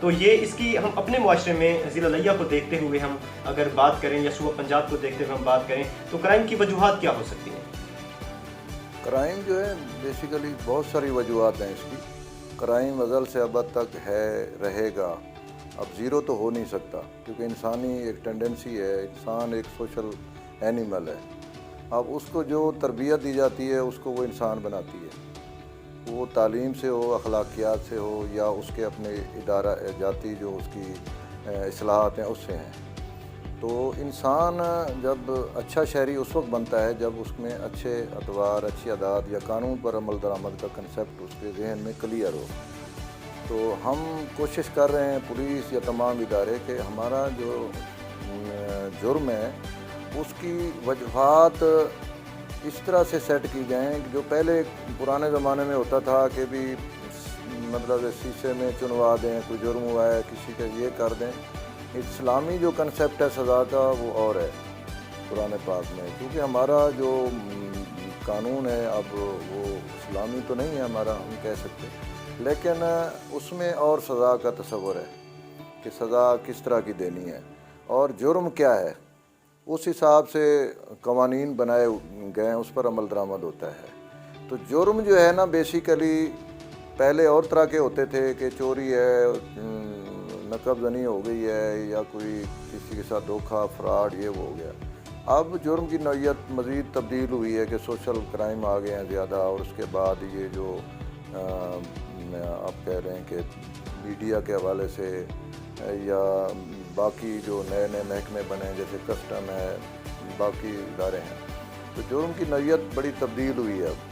تو یہ اس کی ہم اپنے معاشرے میں ضلع لیا کو دیکھتے ہوئے ہم اگر بات کریں یا صوبہ پنجاب کو دیکھتے ہوئے ہم بات کریں تو کرائم کی وجوہات کیا ہو سکتی ہیں؟ کرائم جو ہے بیسیکلی بہت ساری وجوہات ہیں اس کی. کرائم ازل سے ابد تک ہے, رہے گا. اب زیرو تو ہو نہیں سکتا کیونکہ انسانی ایک ٹینڈنسی ہے, انسان ایک سوشل اینیمل ہے. اب اس کو جو تربیت دی جاتی ہے اس کو وہ انسان بناتی ہے, وہ تعلیم سے ہو, اخلاقیات سے ہو, یا اس کے اپنے ادارہ جاتی جو اس کی اصلاحات ہیں اس سے ہیں. تو انسان جب اچھا شہری اس وقت بنتا ہے جب اس میں اچھے اطوار, اچھی عادات یا قانون پر عمل درآمد کا کنسیپٹ اس کے ذہن میں کلیئر ہو. تو ہم کوشش کر رہے ہیں پولیس یا تمام ادارے کہ ہمارا جو جرم ہے اس کی وجوہات اس طرح سے سیٹ کی جائیں جو پہلے پرانے زمانے میں ہوتا تھا کہ بھی مطلب شیشے میں چنوا دیں, کوئی جرم ہوا ہے کسی کا یہ کر دیں. اسلامی جو کنسیپٹ ہے سزا کا وہ اور ہے قرآن پاک میں, کیونکہ ہمارا جو قانون ہے اب وہ اسلامی تو نہیں ہے ہمارا, ہم کہہ سکتے, لیکن اس میں اور سزا کا تصور ہے کہ سزا کس طرح کی دینی ہے اور جرم کیا ہے. اس حساب سے قوانین بنائے گئے ہیں, اس پر عمل درآمد ہوتا ہے. تو جرم جو ہے نا بیسیکلی پہلے اور طرح کے ہوتے تھے کہ چوری ہے, نقب زنی ہو گئی ہے, یا کوئی کسی کے ساتھ دھوکہ, فراڈ, یہ وہ ہو گیا. اب جرم کی نوعیت مزید تبدیل ہوئی ہے کہ سوشل کرائم آ گئے ہیں زیادہ, اور اس کے بعد یہ جو آپ کہہ رہے ہیں کہ میڈیا کے حوالے سے یا باقی جو نئے نئے محکمے بنے جیسے کسٹم ہے, باقی ادارے ہیں, تو جرم کی نوعیت بڑی تبدیل ہوئی ہے اب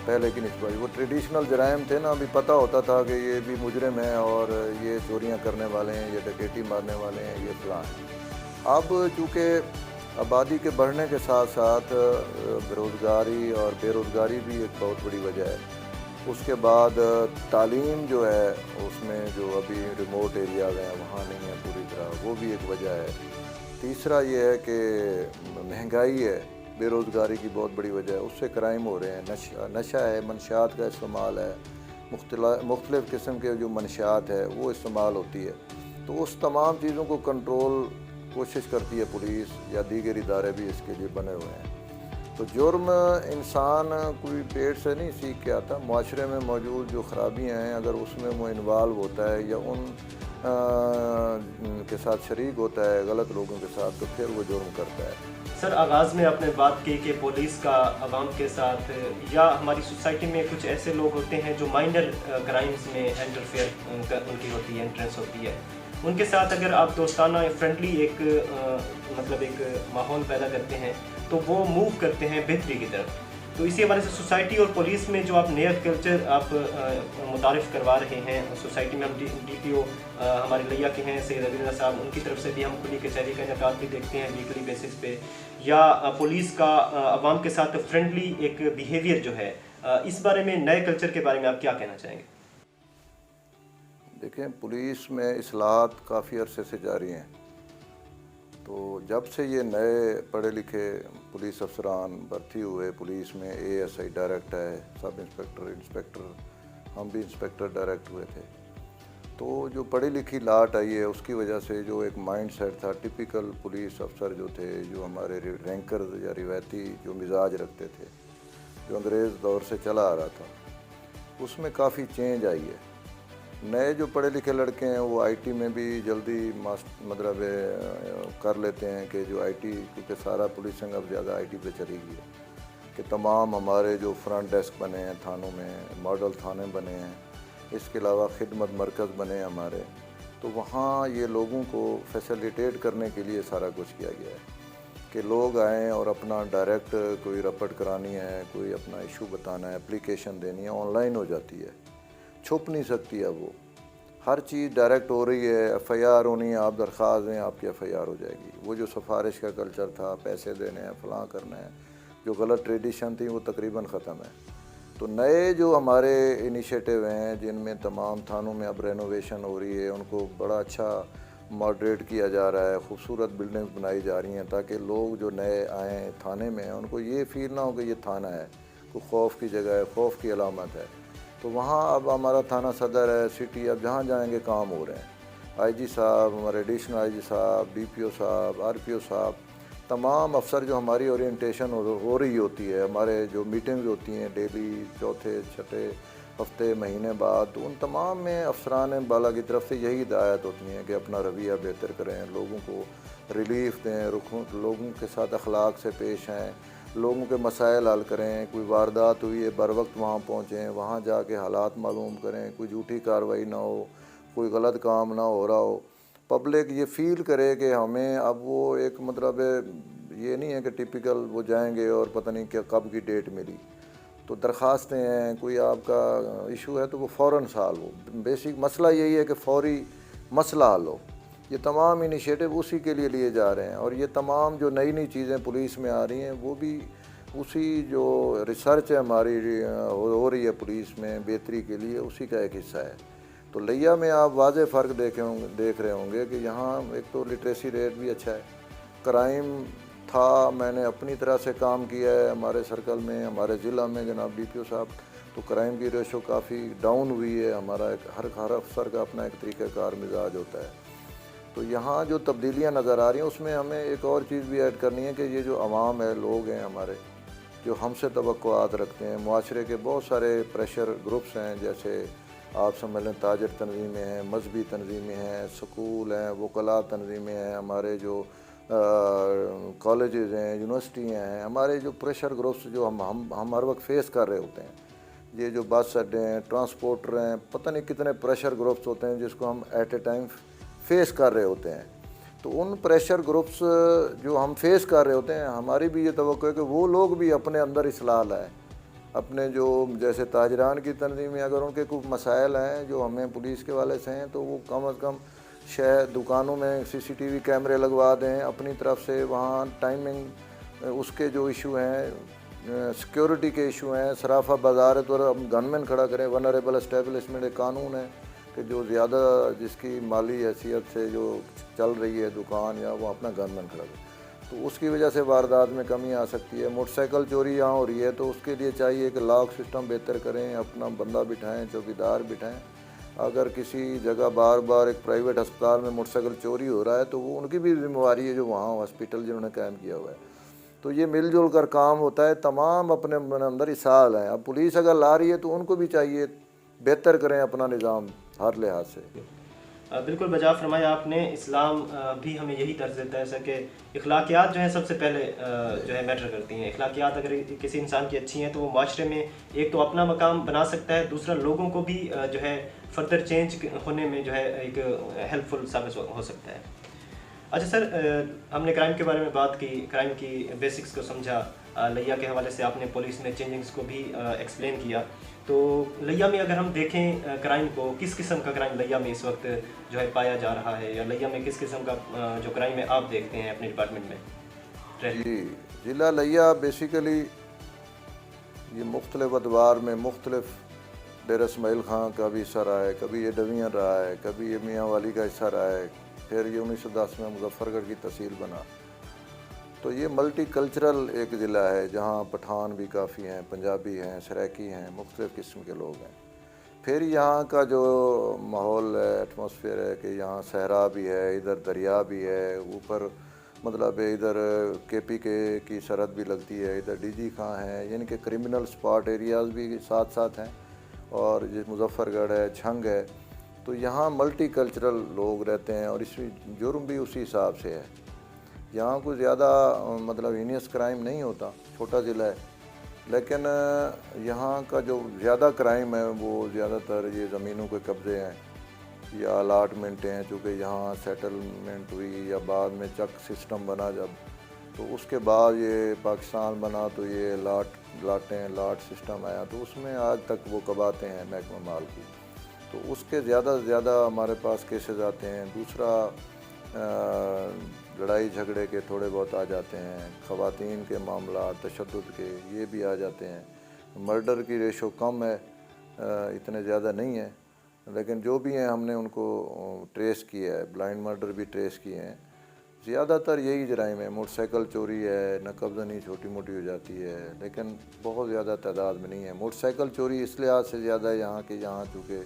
پہلے کی نسبت. وہ ٹریڈیشنل جرائم تھے نا, ابھی پتہ ہوتا تھا کہ یہ بھی مجرم ہیں اور یہ چوریاں کرنے والے ہیں, یہ ڈکیٹی مارنے والے ہیں, یہ فلاں ہیں. اب چونکہ آبادی کے بڑھنے کے ساتھ ساتھ بیروزگاری اور بے روزگاری بھی ایک بہت بڑی وجہ ہے. اس کے بعد تعلیم جو ہے اس میں جو ابھی ریموٹ ایریاز ہیں وہاں نہیں ہے پوری طرح, وہ بھی ایک وجہ ہے. تیسرا یہ ہے کہ مہنگائی ہے, بے روزگاری کی بہت بڑی وجہ ہے, اس سے کرائم ہو رہے ہیں. نشہ ہے, منشیات کا استعمال ہے, مختلف قسم کے جو منشیات ہے وہ استعمال ہوتی ہے. تو اس تمام چیزوں کو کنٹرول کوشش کرتی ہے پولیس یا دیگر ادارے بھی اس کے لیے بنے ہوئے ہیں. تو جرم انسان کوئی پیٹ سے نہیں سیکھ کے آتا, معاشرے میں موجود جو خرابیاں ہیں اگر اس میں وہ انوالو ہوتا ہے یا ان کے ساتھ شریک ہوتا ہے غلط لوگوں کے ساتھ, تو پھر وہ جرم کرتا ہے. سر, آغاز میں آپ نے بات کی کہ پولیس کا عوام کے ساتھ یا ہماری سوسائٹی میں کچھ ایسے لوگ ہوتے ہیں جو مائنر کرائمز میں انٹرفیئر ان کی ہوتی ہے, انٹرنس ہوتی ہے, ان کے ساتھ اگر آپ دوستانہ فرینڈلی ایک مطلب ایک ماحول پیدا کرتے ہیں تو وہ موو کرتے ہیں بہتری کی طرف. تو اسی حوالے سے سوسائٹی اور پولیس میں جو آپ نیا کلچر آپ متعارف کروا رہے ہیں سوسائٹی میں, ہم ڈی پی او ہمارے لیا کے ہیں سید عبداللہ صاحب, ان کی طرف سے بھی ہم کھلی کچہری کا انعقاد بھی دیکھتے ہیں ویکلی بیسس پہ, یا پولیس کا عوام کے ساتھ فرینڈلی ایک بیہیویئر جو ہے, اس بارے میں نئے کلچر کے بارے میں آپ کیا کہنا چاہیں گے؟ دیکھیں, پولیس میں اصلاحات کافی عرصے سے جاری ہیں. تو جب سے یہ نئے پڑھے لکھے پولیس افسران بھرتی ہوئے پولیس میں, اے ایس آئی ڈائریکٹ ہے, سب انسپکٹر, ہم بھی انسپکٹر ڈائریکٹ ہوئے تھے. تو جو پڑھی لکھی لاٹ آئی ہے اس کی وجہ سے جو ایک مائنڈ سیٹ تھا, ٹپیکل پولیس افسر جو تھے, جو ہمارے رینکرز یا روایتی جو مزاج رکھتے تھے, جو انگریز دور سے چلا آ رہا تھا, اس میں کافی چینج آئی ہے. نئے جو پڑھے لکھے لڑکے ہیں وہ آئی ٹی میں بھی جلدی مطلب کر لیتے ہیں کہ جو آئی ٹی, کیونکہ سارا پولیسنگ اب زیادہ آئی ٹی پہ چلی گئی ہے, کہ تمام ہمارے جو فرنٹ ڈیسک بنے ہیں تھانوں میں, ماڈل تھانے بنے ہیں, اس کے علاوہ خدمت مرکز بنے ہیں ہمارے. تو وہاں یہ لوگوں کو فیسیلیٹیٹ کرنے کے لیے سارا کچھ کیا گیا ہے کہ لوگ آئیں اور اپنا ڈائریکٹ کوئی رپورٹ کرانی ہے, کوئی اپنا ایشو بتانا ہے, اپلیکیشن دینی ہے, آن لائن ہو جاتی ہے, چھپ نہیں سکتی ہے, وہ ہر چیز ڈائریکٹ ہو رہی ہے. ایف آئی آر ہونی ہے, آپ درخواست دیں, آپ کی ایف آئی آر ہو جائے گی. وہ جو سفارش کا کلچر تھا, پیسے دینے ہیں, فلاں کرنا ہے, جو غلط ٹریڈیشن تھی وہ تقریباً ختم ہے. تو نئے جو ہمارے انیشیٹو ہیں جن میں تمام تھانوں میں اب رینوویشن ہو رہی ہے, ان کو بڑا اچھا ماڈریٹ کیا جا رہا ہے, خوبصورت بلڈنگز بنائی جا رہی ہیں تاکہ لوگ جو نئے آئیں تھانے میں ان کو یہ فیل نہ ہو کہ یہ تھانہ ہے, کوئی خوف کی جگہ ہے, خوف کی علامت ہے. تو وہاں اب ہمارا تھانہ صدر ہے, سٹی, اب جہاں جائیں گے کام ہو رہے ہیں. آئی جی صاحب، ہمارے ایڈیشنل آئی جی صاحب، ڈی پی او صاحب، آر پی او صاحب، تمام افسر جو ہماری اورینٹیشن ہو رہی ہوتی ہے، ہمارے جو میٹنگز ہوتی ہیں ڈیلی، چوتھے چھٹے ہفتے مہینے بعد، تو ان تمام میں افسران بالا کی طرف سے یہی ہدایت ہوتی ہیں کہ اپنا رویہ بہتر کریں، لوگوں کو ریلیف دیں، لوگوں کے ساتھ اخلاق سے پیش آئیں، لوگوں کے مسائل حل کریں، کوئی واردات ہوئی ہے بر وقت وہاں پہنچیں، وہاں جا کے حالات معلوم کریں، کوئی جھوٹی کارروائی نہ ہو، کوئی غلط کام نہ ہو رہا ہو، پبلک یہ فیل کرے کہ ہمیں اب وہ ایک مطلب یہ نہیں ہے کہ ٹپیکل وہ جائیں گے اور پتہ نہیں کہ کب کی ڈیٹ ملی، تو درخواستیں ہیں، کوئی آپ کا ایشو ہے تو وہ فوراً سال ہو، بیسک مسئلہ یہی ہے کہ فوری مسئلہ حل ہو۔ یہ تمام انیشیٹو اسی کے لیے جا رہے ہیں، اور یہ تمام جو نئی نئی چیزیں پولیس میں آ رہی ہیں وہ بھی اسی جو ریسرچ ہے ہماری ہو رہی ہے پولیس میں بہتری کے لیے، اسی کا ایک حصہ ہے۔ تو لیا میں آپ واضح فرق دیکھ رہے ہوں گے کہ یہاں ایک تو لٹریسی ریٹ بھی اچھا ہے، کرائم تھا، میں نے اپنی طرح سے کام کیا ہے ہمارے سرکل میں، ہمارے ضلع میں جناب ڈی پی او صاحب، تو کرائم کی ریشو کافی ڈاؤن ہوئی ہے، ہمارا ایک ہر افسر کا اپنا ایک طریقہ کار مزاج ہوتا ہے۔ تو یہاں جو تبدیلیاں نظر آ رہی ہیں اس میں ہمیں ایک اور چیز بھی ایڈ کرنی ہے کہ یہ جو عوام ہے، لوگ ہیں ہمارے جو ہم سے توقعات رکھتے ہیں، معاشرے کے بہت سارے پریشر گروپس ہیں، جیسے آپ سمجھ لیں تاجر تنظیمیں ہیں، مذہبی تنظیمیں ہیں، سکول ہیں، وکلاء تنظیمیں ہیں، ہمارے جو کالجز ہیں، یونیورسٹیاں ہیں، ہمارے جو پریشر گروپس جو ہم ہر وقت فیس کر رہے ہوتے ہیں، یہ جو بس اڈے ہیں، ٹرانسپورٹر ہیں، پتہ نہیں کتنے پریشر گروپس ہوتے ہیں جس کو ہم ایٹ اے ٹائم فیس کر رہے ہوتے ہیں۔ تو ان پریشر گروپس جو ہم فیس کر رہے ہوتے ہیں، ہماری بھی یہ توقع ہے کہ وہ لوگ بھی اپنے اندر اصلاح لائیں، اپنے جو جیسے تاجران کی تنظیمیں اگر ان کے کوئی مسائل ہیں جو ہمیں پولیس کے والے سے ہیں تو وہ کم از کم شہر دکانوں میں CCTV کیمرے لگوا دیں اپنی طرف سے، وہاں ٹائمنگ اس کے جو ایشو ہیں، سیکیورٹی کے ایشو ہیں، سرافہ بازار ہے تو گن مین کھڑا کریں، ونریبل اسٹیبلشمنٹ ایک قانون ہے کہ جو زیادہ جس کی مالی حیثیت سے جو چل رہی ہے دکان یا وہ اپنا گن مین کھڑا کرے، تو اس کی وجہ سے واردات میں کمی آ سکتی ہے۔ موٹر سائیکل چوری یہاں ہو رہی ہے تو اس کے لیے چاہیے کہ لاک سسٹم بہتر کریں، اپنا بندہ بٹھائیں، چوکیدار بٹھائیں۔ اگر کسی جگہ بار بار ایک پرائیویٹ ہسپتال میں موٹر سائیکل چوری ہو رہا ہے تو وہ ان کی بھی ذمہ داری ہے جو وہاں ہاسپٹل جنہوں نے قائم کیا ہوا ہے، تو یہ مل جل کر کام ہوتا ہے، تمام اپنے اندر اصلاح ہیں۔ اب پولیس اگر لا رہی ہے تو ان کو بھی چاہیے بہتر کریں اپنا نظام ہر لحاظ سے۔ بالکل بجا فرمایا آپ نے، اسلام بھی ہمیں یہی درس دیتا ہے سر کہ اخلاقیات جو ہیں سب سے پہلے جو ہے میٹر کرتی ہیں۔ اخلاقیات اگر کسی انسان کی اچھی ہیں تو وہ معاشرے میں ایک تو اپنا مقام بنا سکتا ہے، دوسرا لوگوں کو بھی جو ہے فردر چینج ہونے میں جو ہے ایک ہیلپ فل ثابت ہو سکتا ہے۔ اچھا سر، ہم نے کرائم کے بارے میں بات کی، کرائم کی بیسکس کو سمجھا، لیا کے حوالے سے آپ نے پولیس میں چینجنگس کو بھی ایکسپلین کیا۔ تو لیا میں اگر ہم دیکھیں کرائم کو، کس قسم کا کرائم لیا میں اس وقت جو ہے پایا جا رہا ہے، یا لیا میں کس قسم کا جو کرائم ہے آپ دیکھتے ہیں اپنے ڈپارٹمنٹ میں؟ جی، ضلع لیا بیسیکلی یہ مختلف ادوار میں مختلف ڈیرہ اسماعیل خان کا بھی حصہ رہا ہے، کبھی یہ ڈویژن رہا ہے، کبھی یہ میاں والی کا حصہ رہا ہے، پھر یہ 1910 میں مظفر گڑھ کی تحصیل بنا۔ تو یہ ملٹی کلچرل ایک ضلع ہے جہاں پٹھان بھی کافی ہیں، پنجابی ہیں، سرائکی ہیں، مختلف قسم کے لوگ ہیں۔ پھر یہاں کا جو ماحول ہے، ایٹماسفیئر ہے کہ یہاں صحرا بھی ہے، ادھر دریا بھی ہے، اوپر مطلب ادھر KPK کی سرحد بھی لگتی ہے، ادھر DG خاں ہے، یعنی کہ کرمنل سپاٹ ایریاز بھی ساتھ ساتھ ہیں، اور مظفر گڑھ ہے، جھنگ ہے، تو یہاں ملٹی کلچرل لوگ رہتے ہیں، اور اس میں جرم بھی اسی حساب سے ہے۔ یہاں کوئی زیادہ مطلب ہینیس کرائم نہیں ہوتا، چھوٹا ضلع ہے، لیکن یہاں کا جو زیادہ کرائم ہے وہ زیادہ تر یہ زمینوں کے قبضے ہیں یا الاٹمنٹیں ہیں، چونکہ یہاں سیٹلمنٹ ہوئی یا بعد میں چک سسٹم بنا جب، تو اس کے بعد یہ پاکستان بنا تو یہ لاٹ سسٹم آیا، تو اس میں آج تک وہ کباتے ہیں محکمہ مال کی، تو اس کے زیادہ سے زیادہ ہمارے پاس کیسز آتے ہیں۔ دوسرا لڑائی جھگڑے کے تھوڑے بہت آ جاتے ہیں، خواتین کے معاملات، تشدد کے یہ بھی آ جاتے ہیں۔ مرڈر کی ریشو کم ہے، اتنے زیادہ نہیں ہے، لیکن جو بھی ہیں ہم نے ان کو ٹریس کیا ہے، بلائنڈ مرڈر بھی ٹریس کیے ہیں۔ زیادہ تر یہی جرائم ہے، موٹر سائیکل چوری ہے، نقب زنی چھوٹی موٹی ہو جاتی ہے، لیکن بہت زیادہ تعداد میں نہیں ہے۔ موٹر سائیکل چوری اس لحاظ سے زیادہ ہے یہاں کہ یہاں چونکہ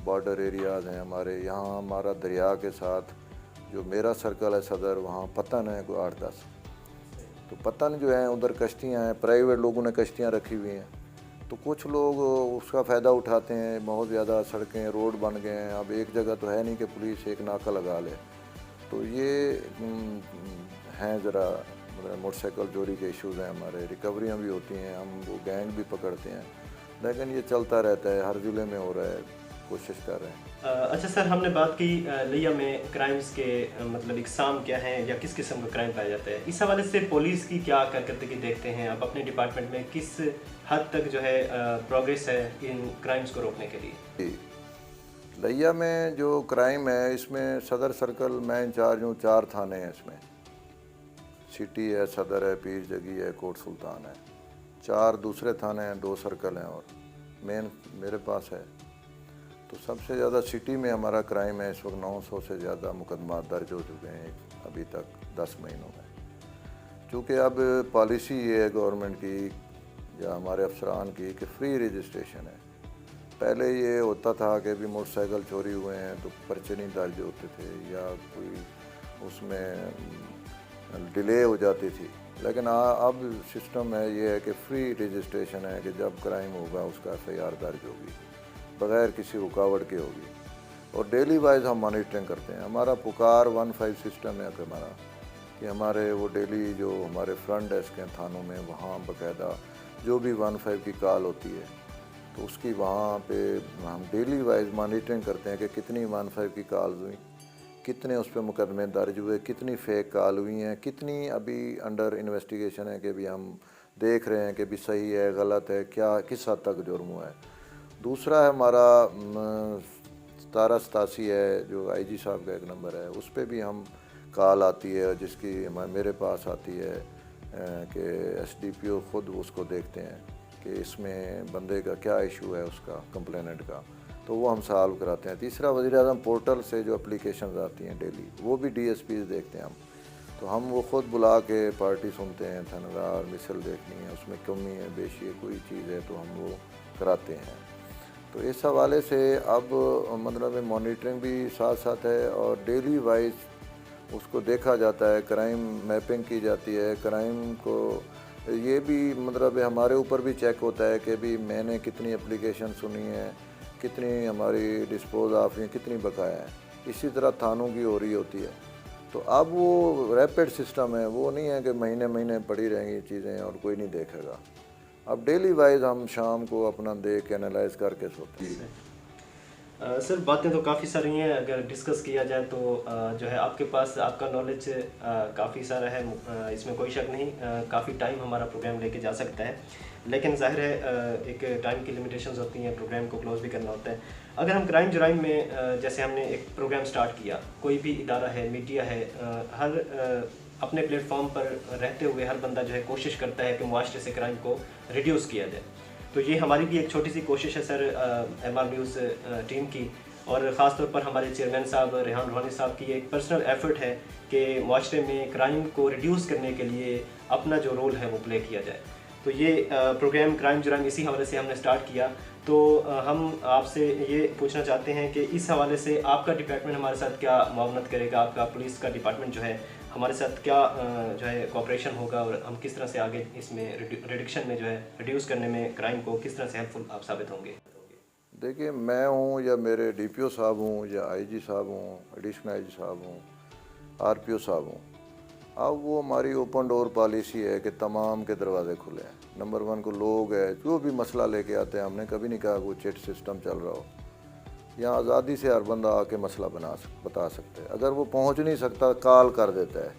بارڈر ایریاز ہیں ہمارے یہاں، ہمارا دریا کے ساتھ جو میرا سرکل ہے صدر، وہاں پتن ہے کوئی 8-10، تو پتن جو ہیں ادھر کشتیاں ہیں، پرائیویٹ لوگوں نے کشتیاں رکھی ہوئی ہیں، تو کچھ لوگ اس کا فائدہ اٹھاتے ہیں، بہت زیادہ سڑکیں روڈ بن گئے ہیں، اب ایک جگہ تو ہے نہیں کہ پولیس ایک ناکہ لگا لے، تو یہ ہیں ذرا موٹر سائیکل چوری کے ایشوز ہیں ہمارے، ریکوریاں بھی ہوتی ہیں، ہم وہ گینگ بھی پکڑتے ہیں، لیکن یہ چلتا رہتا ہے، ہر ضلع میں ہو رہا ہے، کوشش کر رہے ہیں۔ اچھا سر، ہم نے بات کی لیا میں کرائمز کے مطلب اقسام کیا ہیں یا کس قسم کا کرائم پایا جاتا ہے، اس حوالے سے پولیس کی کیا کارکردگی دیکھتے ہیں آپ اپنے ڈپارٹمنٹ میں، کس حد تک جو ہے پروگریس ہے ان کرائمز کو روکنے کے لیے؟ جی، لیا میں جو کرائم ہے اس میں صدر سرکل میں انچارج ہوں، 4 تھانے ہیں اس میں، سٹی ہے، صدر ہے، پیر جگی ہے، کوٹ سلطان ہے، 4 دوسرے تھانے ہیں، 2 سرکل ہیں اور مین میرے پاس ہے۔ تو سب سے زیادہ سٹی میں ہمارا کرائم ہے، اس وقت 900 سے زیادہ مقدمات درج ہو چکے ہیں ابھی تک 10 مہینوں میں، چونکہ اب پالیسی یہ ہے گورنمنٹ کی یا ہمارے افسران کی کہ فری رجسٹریشن ہے۔ پہلے یہ ہوتا تھا کہ بھی موٹر سائیکل چوری ہوئے ہیں تو پرچے نہیں درج ہوتے تھے یا کوئی اس میں ڈیلے ہو جاتی تھی، لیکن اب سسٹم ہے یہ ہے کہ فری رجسٹریشن ہے کہ جب کرائم ہوگا اس کا FIR درج ہوگی بغیر کسی رکاوٹ کے ہوگی، اور ڈیلی وائز ہم مانیٹرنگ کرتے ہیں۔ ہمارا پکار 15 سسٹم ہے ہمارا، کہ ہمارے وہ ڈیلی جو ہمارے فرنٹ ڈیسک ہیں تھانوں میں، وہاں باقاعدہ جو بھی 15 کی کال ہوتی ہے تو اس کی وہاں پہ ہم ڈیلی وائز مانیٹرنگ کرتے ہیں کہ کتنی 15 کی کالز ہوئیں، کتنے اس پہ مقدمے درج ہوئے، کتنی فیک کال ہوئی ہیں، کتنی ابھی انڈر انویسٹیگیشن ہے کہ بھی ہم دیکھ رہے ہیں کہ بھی صحیح ہے غلط ہے، کیا کس حد تک جرم ہوا ہے۔ دوسرا ہے ہمارا 1787 ہے جو IG صاحب کا ایک نمبر ہے، اس پہ بھی ہم کال آتی ہے جس کی میرے پاس آتی ہے کہ SDPO خود اس کو دیکھتے ہیں کہ اس میں بندے کا کیا ایشو ہے، اس کا کمپلیننٹ کا، تو وہ ہم سالو کراتے ہیں۔ تیسرا وزیر اعظم پورٹل سے جو اپلیکیشنز آتی ہیں ڈیلی، وہ بھی DSPs دیکھتے ہیں ہم، تو ہم وہ خود بلا کے پارٹی سنتے ہیں، تھنگار مثل دیکھنی ہے، اس میں کمی ہے بیشی ہے کوئی چیز ہے تو ہم وہ کراتے ہیں۔ تو اس حوالے سے اب مطلب مانیٹرنگ بھی ساتھ ساتھ ہے اور ڈیلی وائز اس کو دیکھا جاتا ہے، کرائم میپنگ کی جاتی ہے، کرائم کو یہ بھی مطلب ہمارے اوپر بھی چیک ہوتا ہے کہ بھی میں نے کتنی اپلیکیشن سنی ہے، کتنی ہماری ڈسپوز آف ہیں، کتنی بقایا ہے، اسی طرح تھانوں کی ہو رہی ہوتی ہے۔ تو اب وہ ریپڈ سسٹم ہے، وہ نہیں ہے کہ مہینے مہینے پڑی رہیں گی چیزیں اور کوئی نہیں دیکھے گا، اب ڈیلی وائز ہم شام کو اپنا دیکھ کے انالائز کر کے سوتے ہیں۔ سر باتیں تو کافی ساری ہیں، اگر ڈسکس کیا جائے تو جو ہے آپ کے پاس آپ کا نالج کافی سارا ہے، اس میں کوئی شک نہیں، کافی ٹائم ہمارا پروگرام لے کے جا سکتا ہے، لیکن ظاہر ہے ایک ٹائم کی لمیٹیشنز ہوتی ہیں، پروگرام کو کلوز بھی کرنا ہوتا ہے۔ اگر ہم کرائم جرائم میں جیسے ہم نے ایک پروگرام سٹارٹ کیا، کوئی بھی ادارہ ہے، میڈیا ہے، ہر اپنے پلیٹ فارم پر رہتے ہوئے ہر بندہ جو ہے کوشش کرتا ہے کہ معاشرے سے کرائم کو ریڈیوس کیا جائے، تو یہ ہماری بھی ایک چھوٹی سی کوشش ہے سر MR نیوز ٹیم کی، اور خاص طور پر ہمارے چیئرمین صاحب ریحان روحانی صاحب کی ایک پرسنل ایفرٹ ہے کہ معاشرے میں کرائم کو ریڈیوس کرنے کے لیے اپنا جو رول ہے وہ پلے کیا جائے۔ تو یہ پروگرام کرائم جرائم اسی حوالے سے ہم نے سٹارٹ کیا، تو ہم آپ سے یہ پوچھنا چاہتے ہیں کہ اس حوالے سے آپ کا ڈپارٹمنٹ ہمارے ساتھ کیا معاونت کرے گا، آپ کا پولیس کا ڈپارٹمنٹ جو ہے ہمارے ساتھ کیا جو ہے کوآپریشن ہوگا، اور ہم کس طرح سے آگے اس میں ریڈکشن میں جو ہے ریڈیوس کرنے میں کرائم کو کس طرح سے ہیلپ فل آپ ثابت ہوں گے؟ دیکھیے، میں ہوں یا میرے DPO صاحب ہوں یا IG صاحب ہوں، ایڈیشنل IG صاحب ہوں، RPO صاحب ہوں، اب وہ ہماری اوپن ڈور پالیسی ہے کہ تمام کے دروازے کھلے ہیں۔ نمبر 1 کو لوگ ہے جو بھی مسئلہ لے کے آتے ہیں، ہم نے کبھی نہیں کہا کوئی چٹ سسٹم چل رہا ہو، یہاں آزادی سے ہر بندہ آ کے مسئلہ بتا سکتے ہیں، اگر وہ پہنچ نہیں سکتا کال کر دیتا ہے،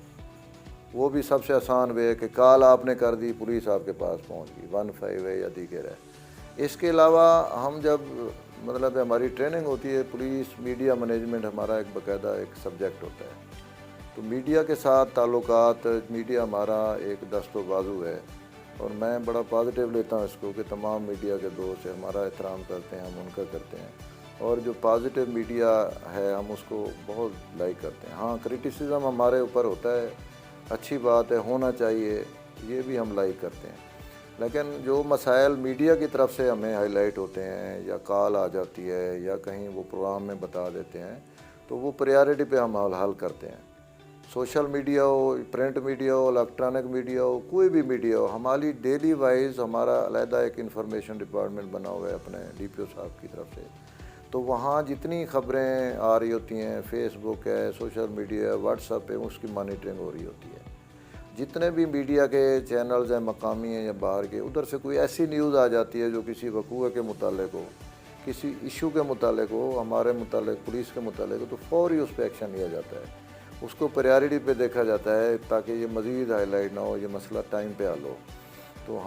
وہ بھی سب سے آسان وے ہے کہ کال آپ نے کر دی، پولیس آپ کے پاس پہنچ گئی، 15 ہے یا دیگر ہے۔ اس کے علاوہ ہم جب مطلب ہماری ٹریننگ ہوتی ہے، پولیس میڈیا مینجمنٹ ہمارا ایک باقاعدہ ایک سبجیکٹ ہوتا ہے، تو میڈیا کے ساتھ تعلقات، میڈیا ہمارا ایک دست و بازو ہے، اور میں بڑا پازیٹیو لیتا ہوں اس کو کہ تمام میڈیا کے دوست ہمارا احترام کرتے ہیں، ہم ان کا کرتے ہیں، اور جو پازیٹیو میڈیا ہے ہم اس کو بہت لائک کرتے ہیں۔ ہاں، کرٹیسزم ہمارے اوپر ہوتا ہے، اچھی بات ہے، ہونا چاہیے، یہ بھی ہم لائک کرتے ہیں۔ لیکن جو مسائل میڈیا کی طرف سے ہمیں ہائی لائٹ ہوتے ہیں یا کال آ جاتی ہے یا کہیں وہ پروگرام میں بتا دیتے ہیں تو وہ پریارٹی پہ ہم حل کرتے ہیں. سوشل میڈیا ہو, پرنٹ میڈیا ہو, الیکٹرانک میڈیا ہو, کوئی بھی میڈیا ہو, ہماری ڈیلی وائز ہمارا علیحدہ ایک انفارمیشن ڈپارٹمنٹ بنا ہوا ہے اپنے ڈی پی او صاحب کی طرف سے. تو وہاں جتنی خبریں آ رہی ہوتی ہیں, فیس بک ہے, سوشل میڈیا ہے, واٹس ایپ ہے, اس کی مانیٹرنگ ہو رہی ہوتی ہے. جتنے بھی میڈیا کے چینلز ہیں, مقامی ہیں یا باہر کے, ادھر سے کوئی ایسی نیوز آ جاتی ہے جو کسی وقوع کے متعلق ہو, کسی ایشو کے متعلق ہو, ہمارے متعلق, پولیس کے متعلق ہو, تو فوری اس پہ ایکشن لیا جاتا ہے. اس کو پریارٹی پہ دیکھا جاتا ہے تاکہ یہ مزید ہائی لائٹ نہ ہو, یہ مسئلہ ٹائم پہ حل ہو. تو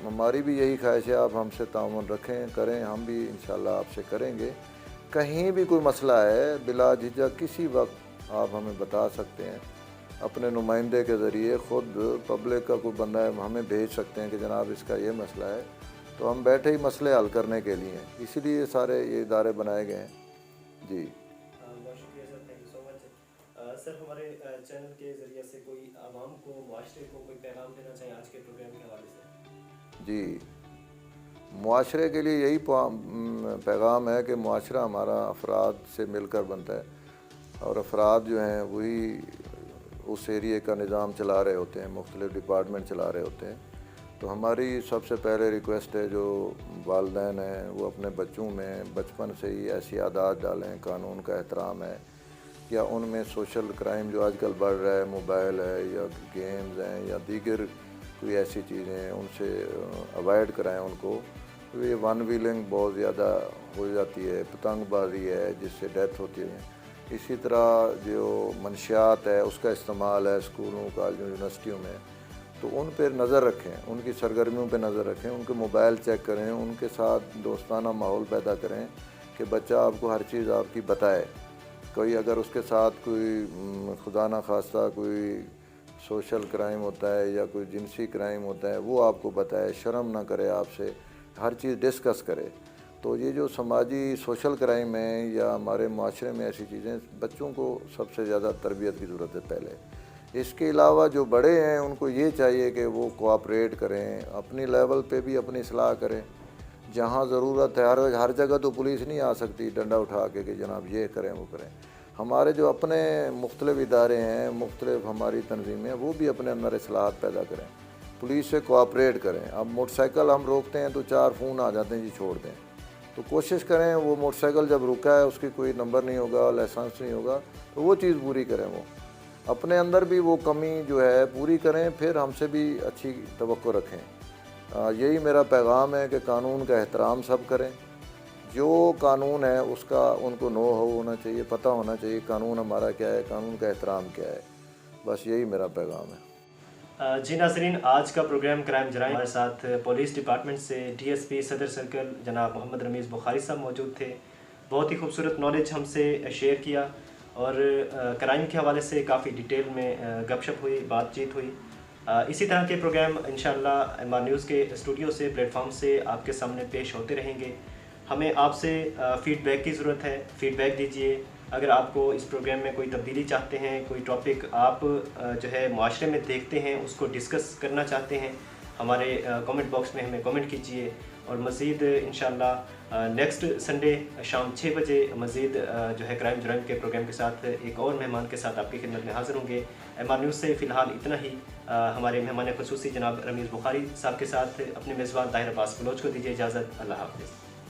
ہماری بھی یہی خواہش ہے, آپ ہم سے تعاون رکھیں, کریں, ہم بھی انشاءاللہ آپ سے کریں گے. کہیں بھی کوئی مسئلہ ہے بلا جھجک کسی وقت آپ ہمیں بتا سکتے ہیں. اپنے نمائندے کے ذریعے خود پبلک کا کوئی بندہ ہے, ہمیں بھیج سکتے ہیں کہ جناب اس کا یہ مسئلہ ہے, تو ہم بیٹھے ہی مسئلے حل کرنے کے لیے ہیں. اسی لیے سارے یہ ادارے بنائے گئے ہیں. جی بہت شکریہ سر, تھینک یو سو مچ. سر ہمارے چینل کے ذریعے سے کوئی عوام کو, معاشرے کو کوئی پیغام دینا چاہیں آج کے پروگرام کے حوالے سے؟ جی, معاشرے کے لیے یہی پیغام ہے کہ معاشرہ ہمارا افراد سے مل کر بنتا ہے, اور افراد جو ہیں وہی اس ایریے کا نظام چلا رہے ہوتے ہیں, مختلف ڈپارٹمنٹ چلا رہے ہوتے ہیں. تو ہماری سب سے پہلے ریکویسٹ ہے جو والدین ہیں وہ اپنے بچوں میں بچپن سے ہی ایسی عادات ڈالیں, قانون کا احترام ہے, یا ان میں سوشل کرائم جو آج کل بڑھ رہا ہے, موبائل ہے یا گیمز ہیں یا دیگر کوئی ایسی چیزیں ہیں, ان سے اوائڈ کرائیں ان کو. یہ ون ویلنگ بہت زیادہ ہو جاتی ہے, پتنگ بازی ہے جس سے ڈیتھ ہوتی ہے. اسی طرح جو منشیات ہے اس کا استعمال ہے اسکولوں, کالجوں, یونیورسٹیوں میں, تو ان پہ نظر رکھیں, ان کی سرگرمیوں پہ نظر رکھیں, ان کے موبائل چیک کریں, ان کے ساتھ دوستانہ ماحول پیدا کریں کہ بچہ آپ کو ہر چیز آپ کی بتائے. کوئی اگر اس کے ساتھ کوئی خدا نہ خواستہ کوئی سوشل کرائم ہوتا ہے یا کوئی جنسی کرائم ہوتا ہے وہ آپ کو بتائے, شرم نہ کرے, آپ سے ہر چیز ڈسکس کرے. تو یہ جو سماجی سوشل کرائم ہے یا ہمارے معاشرے میں ایسی چیزیں, بچوں کو سب سے زیادہ تربیت کی ضرورت ہے پہلے. اس کے علاوہ جو بڑے ہیں ان کو یہ چاہیے کہ وہ کوآپریٹ کریں, اپنی لیول پہ بھی اپنی اصلاح کریں. جہاں ضرورت ہے, ہر جگہ تو پولیس نہیں آ سکتی ڈنڈا اٹھا کے کہ جناب یہ کریں وہ کریں. ہمارے جو اپنے مختلف ادارے ہیں, مختلف ہماری تنظیمیں, وہ بھی اپنے اندر اصلاحات پیدا کریں, پولیس سے کوآپریٹ کریں. اب موٹر سائیکل ہم روکتے ہیں تو 4 فون آ جاتے ہیں جی چھوڑ دیں, تو کوشش کریں وہ موٹر سائیکل جب رکا ہے اس کی کوئی نمبر نہیں ہوگا, لائسنس نہیں ہوگا, تو وہ چیز پوری کریں. وہ اپنے اندر بھی وہ کمی جو ہے پوری کریں, پھر ہم سے بھی اچھی توقع رکھیں. یہی میرا پیغام ہے کہ قانون کا احترام سب کریں. جو قانون ہے اس کا ان کو نو ہو ہونا چاہیے, پتہ ہونا چاہیے قانون ہمارا کیا ہے, قانون کا احترام کیا ہے. بس یہی میرا پیغام ہے. جی ناظرین, آج کا پروگرام کرائم جرائم, ہمارے ساتھ پولیس ڈپارٹمنٹ سے ڈی ایس پی صدر سرکل جناب محمد رمیز بخاری صاحب موجود تھے. بہت ہی خوبصورت نالج ہم سے شیئر کیا, اور کرائم کے حوالے سے کافی ڈیٹیل میں گپ شپ ہوئی, بات چیت ہوئی. اسی طرح کے پروگرام انشاءاللہ ایم آر نیوز کے اسٹوڈیو سے, پلیٹ فارم سے آپ کے سامنے پیش ہوتے رہیں گے. ہمیں آپ سے فیڈ بیک کی ضرورت ہے, فیڈ بیک دیجئے. اگر آپ کو اس پروگرام میں کوئی تبدیلی چاہتے ہیں, کوئی ٹاپک آپ جو ہے معاشرے میں دیکھتے ہیں اس کو ڈسکس کرنا چاہتے ہیں, ہمارے کامنٹ باکس میں ہمیں کامنٹ کیجئے. اور مزید انشاءاللہ نیکسٹ سنڈے شام 6 بجے مزید جو ہے کرائم جرائم کے پروگرام کے ساتھ ایک اور مہمان کے ساتھ آپ کی خدمت میں حاضر ہوں گے. ایم آر نیوز سے فی الحال اتنا ہی. ہمارے مہمان خصوصی جناب رمیز بخاری صاحب کے ساتھ اپنے میزبان طاہر عباس بلوچ کو دیجیے اجازت. اللہ حافظ.